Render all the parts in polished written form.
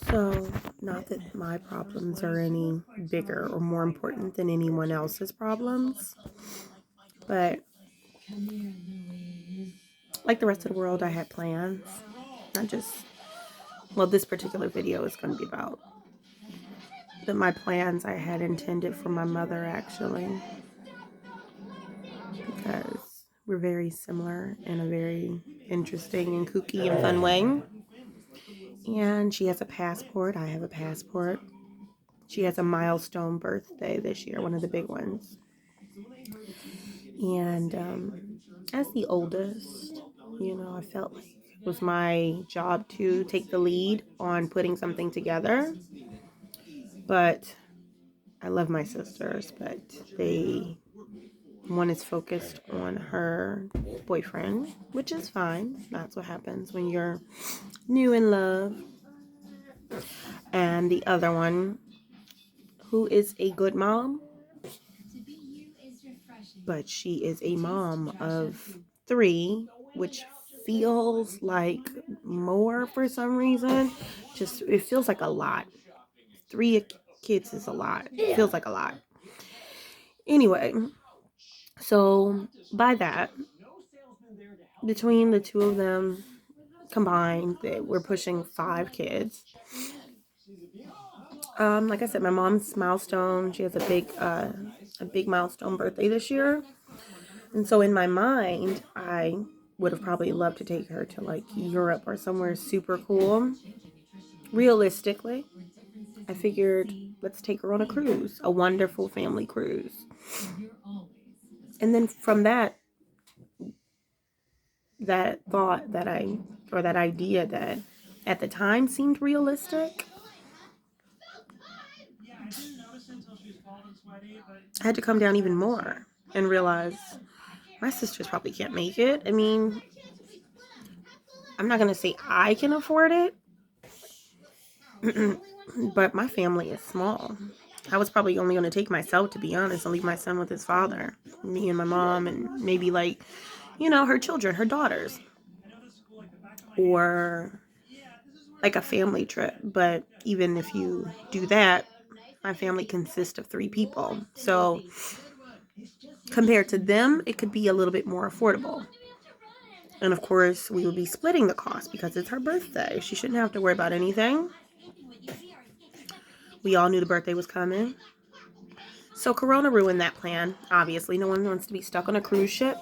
So, not that my problems are any bigger or more important than anyone else's problems, but like the rest of the world, I had plans. Not just, well, this particular video is going to be about my plans I had intended for my mother, actually, because we're very similar in a very interesting and kooky and fun way. And she has a passport. I have a passport. She has a milestone birthday this year, one of the big ones. And as the oldest, I felt like it was my job to take the lead on putting something together. But I love my sisters, but one is focused on her boyfriend, which is fine. That's what happens when you're new in love. And the other one, who is a good mom, but she is a mom of 3, which feels like more for some reason. Just, it feels like a lot. 3 kids is a lot. It feels like a lot. Anyway, so by that, between the two of them combined, we're pushing 5 kids. Like I said, my mom's milestone. She has a big milestone birthday this year, and so in my mind, I would have probably loved to take her to like Europe or somewhere super cool. Realistically, I figured let's take her on a cruise, a wonderful family cruise, and then from that thought that that idea that at the time seemed realistic, I had to come down even more and realize my sisters probably can't make it. I mean, I'm not going to say I can afford it, but my family is small. I was probably only going to take myself, to be honest, and leave my son with his father, me and my mom, and maybe like, her children, her daughters, or like a family trip. But even if you do that, my family consists of 3 people. So compared to them, it could be a little bit more affordable. And of course, we would be splitting the cost because it's her birthday. She shouldn't have to worry about anything. We all knew the birthday was coming. So Corona ruined that plan. Obviously, no one wants to be stuck on a cruise ship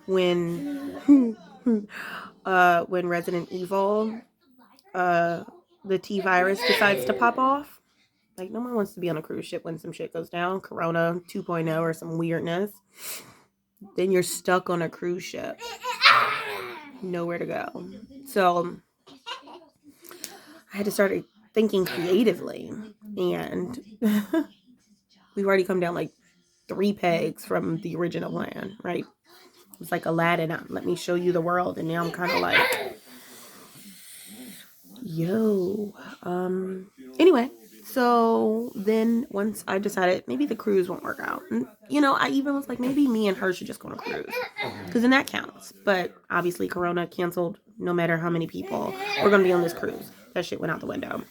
when when Resident Evil, the T virus decides to pop off. Like, no one wants to be on a cruise ship when some shit goes down. Corona 2.0 or some weirdness. Then you're stuck on a cruise ship. Nowhere to go. So I had to start thinking creatively. And we've already come down like 3 pegs from the original plan, right? It's like Aladdin. Let me show you the world. And now I'm kind of like, yo. Anyway, so then once I decided maybe the cruise won't work out. And, I even was like, maybe me and her should just go on a cruise. Because then that counts. But obviously Corona canceled no matter how many people were going to be on this cruise. That shit went out the window.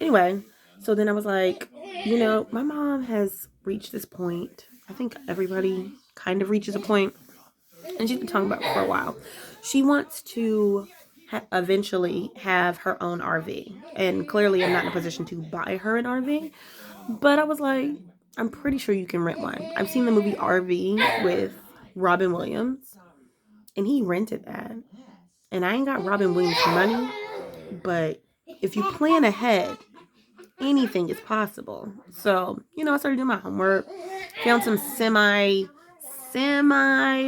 Anyway, so then I was like, my mom has reached this point. I think everybody kind of reaches a point, and she's been talking about it for a while. She wants to eventually have her own RV, and clearly I'm not in a position to buy her an RV, but I was like, I'm pretty sure you can rent one. I've seen the movie RV with Robin Williams, and he rented that, and I ain't got Robin Williams money, but if you plan ahead, anything is possible. So, I started doing my homework, found some semi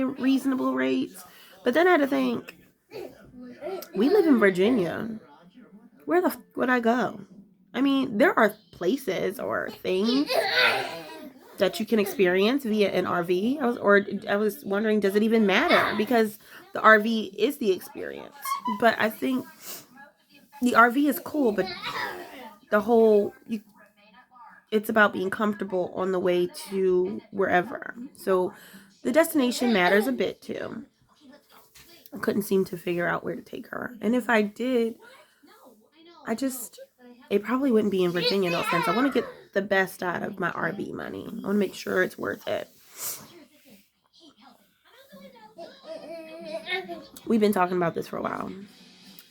reasonable rates. But then I had to think, we live in Virginia. Where the would I go? I mean, there are places or things that you can experience via an RV. I was wondering, does it even matter? Because the RV is the experience. But I think the RV is cool, but the whole it's about being comfortable on the way to wherever. So the destination matters a bit too. I couldn't seem to figure out where to take her. And if I did, I just it probably wouldn't be in Virginia, no offense. I want to get the best out of my RV money. I want to make sure it's worth it. We've been talking about this for a while.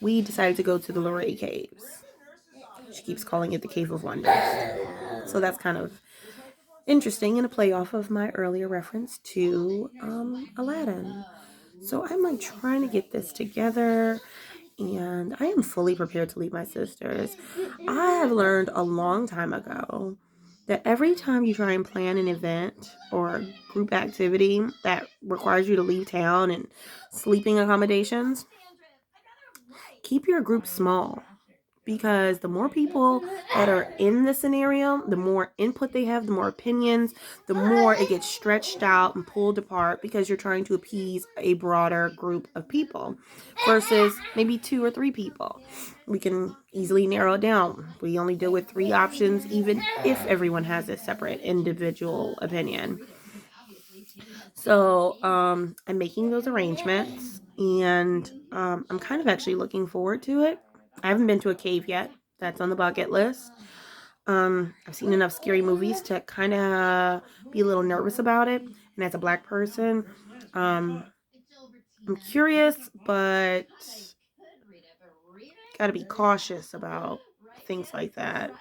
We decided to go to the Luray Caves. She keeps calling it the Cave of Wonders. So that's kind of interesting and a play off of my earlier reference to Aladdin. So I'm like trying to get this together, and I am fully prepared to leave my sisters. I have learned a long time ago that every time you try and plan an event or group activity that requires you to leave town and sleeping accommodations, keep your group small. Because the more people that are in the scenario, the more input they have, the more opinions, the more it gets stretched out and pulled apart because you're trying to appease a broader group of people versus maybe 2 or 3 people. We can easily narrow it down. We only deal with 3 options, even if everyone has a separate individual opinion. So I'm making those arrangements, and I'm kind of actually looking forward to it. I haven't been to a cave yet. That's on the bucket list. I've seen enough scary movies to kind of be a little nervous about it. And as a black person, um, I'm curious, but gotta be cautious about things like that.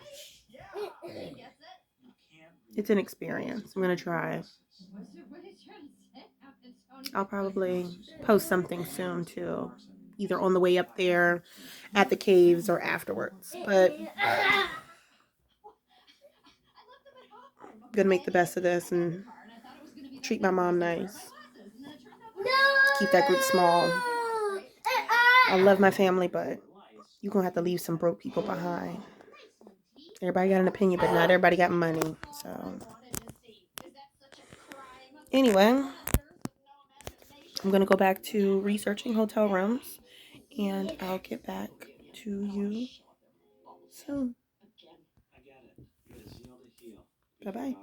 It's an experience. I'm gonna try. I'll probably post something soon too, either on the way up there, at the caves, or afterwards. But I'm gonna make the best of this and treat my mom nice. Keep that group small. I love my family, but you're gonna have to leave some broke people behind. Everybody got an opinion, but not everybody got money. So anyway, I'm gonna go back to researching hotel rooms, and I'll get back to you soon. Bye bye.